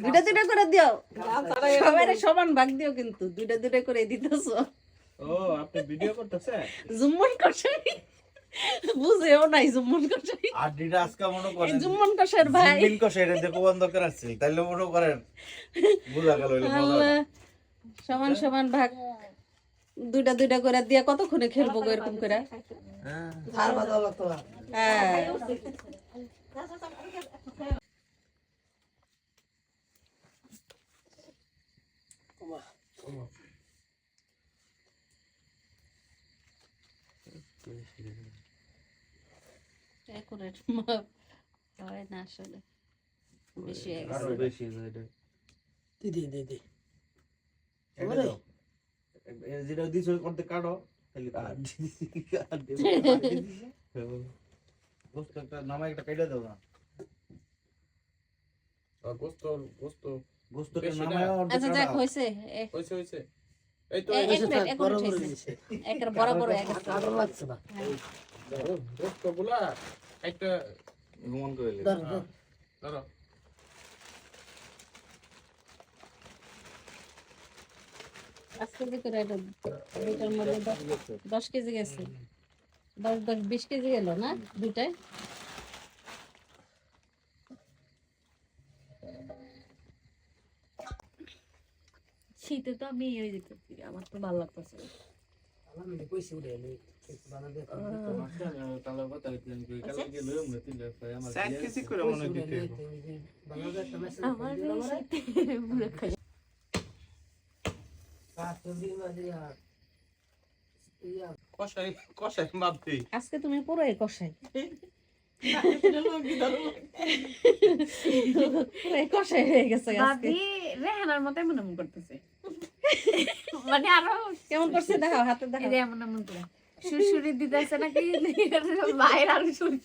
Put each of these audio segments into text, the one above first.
দুইটা দুইটা করে দিও, সবাই সমান ভাগ দিও, কিন্তু দুইটা দুইটা করে দিতেছো। ও আপনি ভিডিও করতেছেন? জুম্মন কষাই বুঝেও নাই, জুম্মন কষাই আর ডিটা আজকে মনে করেন জুম্মন কষাইয়ের ভাই। জিমিন কষাই এটা দেখো বন্ধ করে আসছে, তাইলে মনে করেন বুঝা গেল হইলো মজা। আল্লাহ, সমান সমান ভাগ দুইটা দুইটা করে দিয়া কতক্ষণে খেলবো গো এরকম করে? আর বাদাও লাগতো না। হ্যাঁ accurate মাপ হয় না আসলে, বেশি হয়ে গেছে। আরো বেশি হয়ে যায়। দি এবারে যেটা দিছো করতে কাটো তাহলে গোস্ত একটা নামাই একটা কেটে দাও না। গোস্তটা বেশি না। নামাই আচ্ছা যাক হয়েছে, হইছে এই তো একের বরাবর হয়ে গেছে। লাগছে না। গোস্ত গুলা একটা ঘুমন করে ধরো আজকে যে করে এটা দুইটার মধ্যে 10 কেজি গেছে, 20 কেজি গেল না দুইটায়। শীতে তো আমি ওই যে করছি, আমার তো ভালো লাগতেছে। এক কেজি করে মনে হয় দিতে হবে। আমার শীতে পুরো খাই। কষাই কষাই মাপ দেই। আজকে তুমি পুরোই কষাই, পুরোই কষাই হয়ে গেছে আজকে। ভাবি রেহানার মতো এমন এমন করতেছে, মানে আরো কেমন করছে দেখাও, হাতে এই দেখাও। যে এমন এমন করে সুরসুরি দিতেছে নাকি বাইরে আরো সুরি।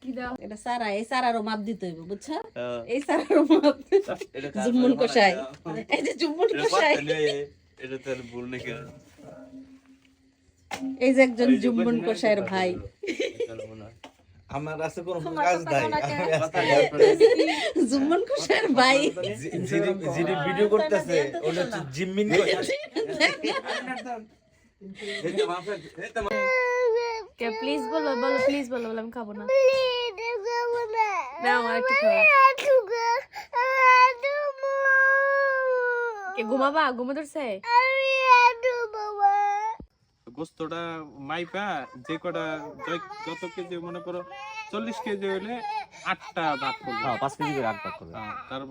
কি দাও এটা সারা, এই সারারও মাপ দিতে হইব, বুঝছো? এই সারারও মাপ। জুম্মন কষাই, এই যে জুম্মন কষাই, এটা তাহলে ভুল নাকি? এই যে একজন জুম্মন কষাইয়ের ভাই। আমার কাছে কোনো কাজ নাই, আমি আজকে জুম্মন কষাইয়ের ভাই। যিনি ভিডিও করতেছে ওটা হচ্ছে জিমিন কষাই। কে প্লিজ বলো বলো প্লিজ বলো, বলো আমি খাবো না। না আমার একটু খাওয়া। কে ঘুমাবা, ঘুমো ধরছে? গোস্তটা মাইপা যে কটা যত কেজি মনে করো 40 কেজি হইলে 8টা ভাগ করবে। 5 কেজি করে 8 ভাগ করবে। তারপর